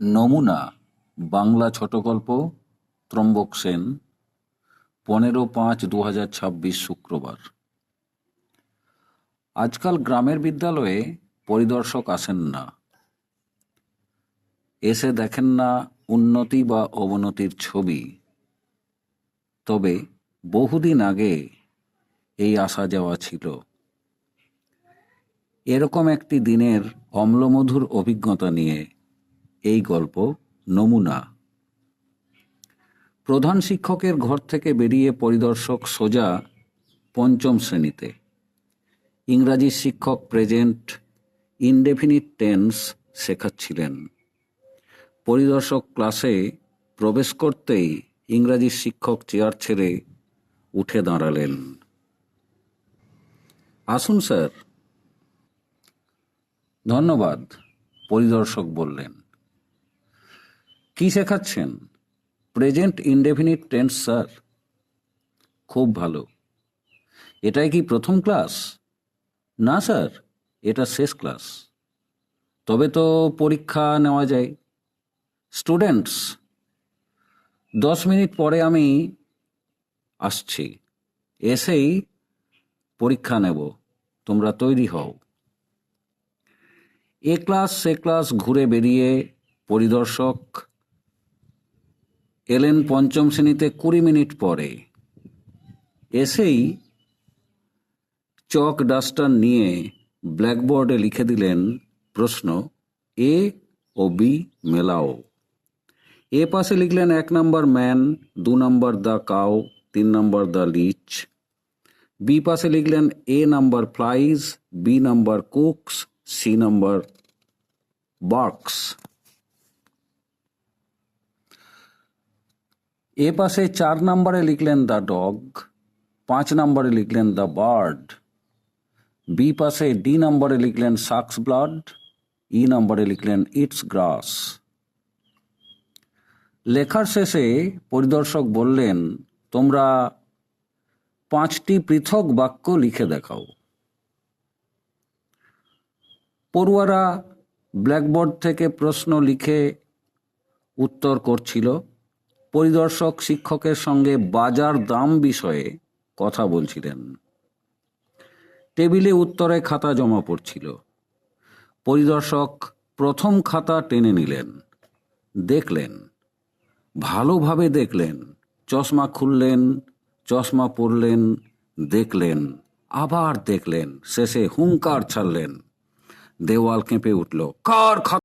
নমুনা বাংলা ছোটগল্প ত্রম্বক সেন 15/5/2026 শুক্রবার। আজকাল গ্রামের বিদ্যালয়ে পরিদর্শক আসেন না, এসে দেখেন না উন্নতি বা অবনতির ছবি। তবে বহুদিন আগে এই আসা যাওয়া ছিল। এরকম একটি দিনের অম্লমধুর অভিজ্ঞতা নিয়ে এই গল্প নমুনা। প্রধান শিক্ষকের ঘর থেকে বেরিয়ে পরিদর্শক সোজা পঞ্চম শ্রেণীতে। ইংরাজি শিক্ষক প্রেজেন্ট ইনডেফিনিট টেন্স শেখাচ্ছিলেন। পরিদর্শক ক্লাসে প্রবেশ করতেই ইংরাজি শিক্ষক চেয়ার ছেড়ে উঠে দাঁড়ালেন। আসুন স্যার। ধন্যবাদ, পরিদর্শক বললেন। কি শেখাচ্ছেন? Present indefinite tense sir. খুব ভালো। এটাই কি প্রথম ক্লাস? না স্যার, এটা শেষ ক্লাস। তবে তো পরীক্ষা নেওয়া যায়। স্টুডেন্টস, 10 মিনিট পরে আমি আসছি, এসেই পরীক্ষা নেব, তোমরা তৈরি হও। এ ক্লাস সে ক্লাস ঘুরে বেরিয়ে পরিদর্শক এলেন পঞ্চম শ্রেণীতে 20 মিনিট পরে। এসেই চক ডাস্টার নিয়ে ব্ল্যাকবোর্ডে লিখে দিলেন প্রশ্ন, এ ও বি মেলাও। এ পাশে লিখলেন 1 নম্বর ম্যান, 2 নম্বর দ্য কাউ, 3 নম্বর দ্য লিচ। বি পাশে লিখলেন A number flies, B number cooks, C number barks. A পাশে 4 নম্বরে লিখলেন দ্য ডগ, 5 নম্বরে লিখলেন দ্য বার্ড। বি পাশে ডি নম্বরে লিখলেন শাকস ব্লাড, ই নম্বরে লিখলেন ইটস গ্রাস। লেখার শেষে পরিদর্শক বললেন, তোমরা 5টি পৃথক বাক্য লিখে দেখাও। পড়ুয়ারা ব্ল্যাকবোর্ড থেকে প্রশ্ন লিখে উত্তর করছিল। পরিদর্শক শিক্ষকের সঙ্গে বাজার দাম বিষয়ে কথা বলছিলেন। টেবিলে উত্তরে খাতা জমা পড়ছিল। পরিদর্শক প্রথম খাতা টেনে নিলেন, দেখলেন, ভালোভাবে দেখলেন, চশমা খুললেন, চশমা পরলেন, দেখলেন, আবার দেখলেন, শেষে হুঙ্কার ছাড়লেন। দেওয়াল কেঁপে উঠল, কার খাতা?